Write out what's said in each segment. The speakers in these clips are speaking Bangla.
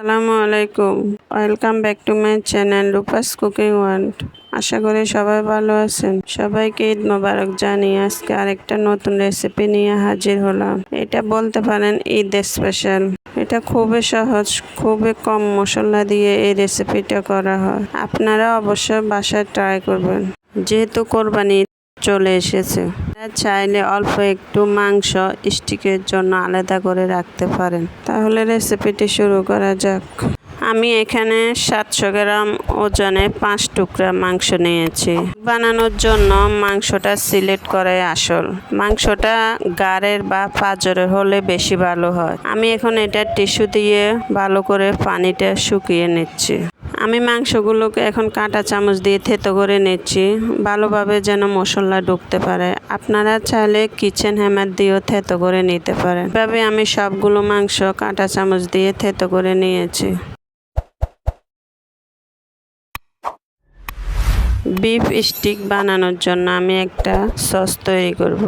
আসসালামু আলাইকুম। Welcome back to my channel Rupa's cooking world. আশা করি সবাই ভালো আছেন। সবাইকে ঈদ মোবারক জানিয়ে আজকে আরেকটা নতুন রেসিপি নিয়ে হাজির হলাম। এটা বলতে পারেন ঈদ স্পেশাল। এটা খুবই সহজ, খুবই কম মশলা দিয়ে এই রেসিপিটা করা হয়। আপনারা অবশ্যই বাসায় ট্রাই করবেন। যেহেতু কোরবানি চলে এসেছে, চাইলে অল্প একটু মাংস স্টিকের জন্য আলাদা করে রাখতে পারেন। তাহলে রেসিপিটি শুরু করা যাক। আমি এখানে 700 গ্রাম ওজনে 5 টুকরা মাংস নিয়েছি। বানানোর জন্য মাংসটা সিলেক্ট করাই আসল। মাংসটা গাড়ের বা পাঁজরের হলে বেশি ভালো হয়। আমি এখন এটা টিস্যু দিয়ে ভালো করে পানিটা শুকিয়ে নিচ্ছি। আমি মাংসগুলোকে এখন কাঁটা চামচ দিয়ে থেতো করে নিচ্ছি, ভালোভাবে যেন মশলা ঢুকতে পারে। আপনারা চাইলে কিচেন হ্যামার দিয়েও থেতো করে নিতে পারেন। এভাবে আমি সবগুলো মাংস কাঁটা চামচ দিয়ে থেতো করে নিয়েছি। বিফ স্টিক বানানোর জন্য আমি একটা সস তৈরি করব।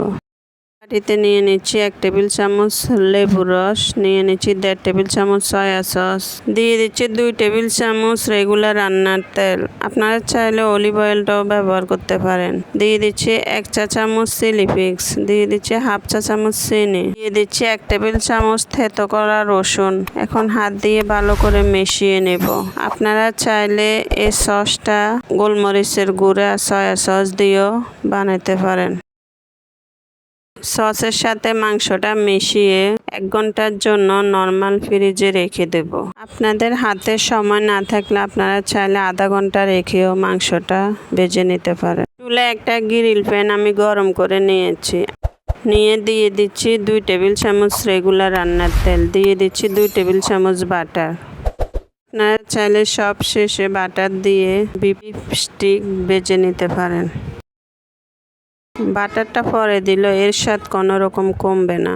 বাটিতে নিয়ে নিচ্ছি 1 টেবিল চামচ লেবুর রস, নিয়ে নিচ্ছি 1.5 টেবিল চামচ সয়া সস, দিয়ে দিচ্ছি 2 টেবিল চামচ রেগুলার রান্নার তেল। আপনারা চাইলে অলিভ অয়েলটাও ব্যবহার করতে পারেন। দিয়ে দিচ্ছি 1 চা চামচ চিলি ফ্লেক্স, দিয়ে দিচ্ছি 1/2 চা চামচ চিনি, দিয়ে দিচ্ছি 1 টেবিল চামচ থেতো করা রসুন। এখন হাত দিয়ে ভালো করে মিশিয়ে নেব। আপনারা চাইলে এই সসটা গোলমরিচের গুঁড়া সয়া সস দিয়েও বানাতে পারেন। সসের সাথে মাংসটা মিশিয়ে 1 ঘন্টার জন্য নর্মাল ফ্রিজে রেখে দেব। আপনাদের হাতে সময় না থাকলে আপনারা চাইলে আধা ঘন্টা রেখেও মাংসটা ভেজে নিতে পারেন। চুলে একটা গ্রিল প্যান আমি গরম করে নিয়েছি। নিয়ে দিয়ে দিচ্ছি 2 টেবিল চামচ রেগুলার রান্নার তেল, দিয়ে দিচ্ছি 2 টেবিল চামচ বাটার। আপনারা চাইলে সব শেষে বাটার দিয়ে বিফ স্টিক ভেজে নিতে পারেন। বাটারটা পরে দিল এর স্বাদ কোনো রকম কমবে না।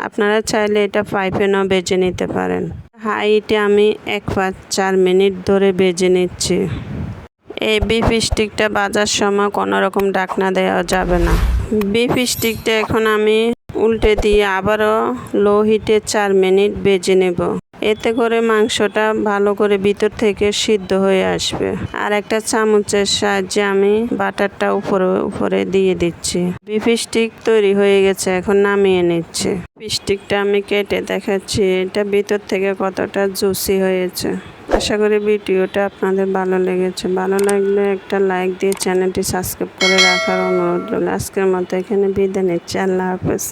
আপনারা চাইলে এটা ফ্রাই প্যানেও ভেজে নিতে পারেন। হাই হিটে আমি 1-4 মিনিট ধরে ভেজে নিচ্ছি। এই বিফ স্টিকটা ভাজার সময় কোনো রকম ঢাকনা দেওয়া যাবে না। বিফ স্টিকটা এখন আমি উল্টে দিয়ে আবারও লো হিটে 4 মিনিট ভেজে নেব। এতে করে মাংসটা ভালো করে ভিতর থেকে সিদ্ধ হয়ে আসবে। আর একটা চামচের সাহায্যে আমি বাটারটা উপরে দিয়ে দিচ্ছি। বিফ স্টিক তৈরি হয়ে গেছে, এখন নামিয়ে নিচ্ছি। স্টিকটা আমি কেটে দেখাচ্ছি এটা ভিতর থেকে কতটা জুসি হয়েছে। আশা করি ভিডিওটা আপনাদের ভালো লেগেছে। ভালো লাগলে একটা লাইক দিয়ে চ্যানেলটি সাবস্ক্রাইব করে রাখার অনুরোধ রইল। আজকের মতো এখানে বিদায় নিচ্ছি। আল্লাহ হাফেজ।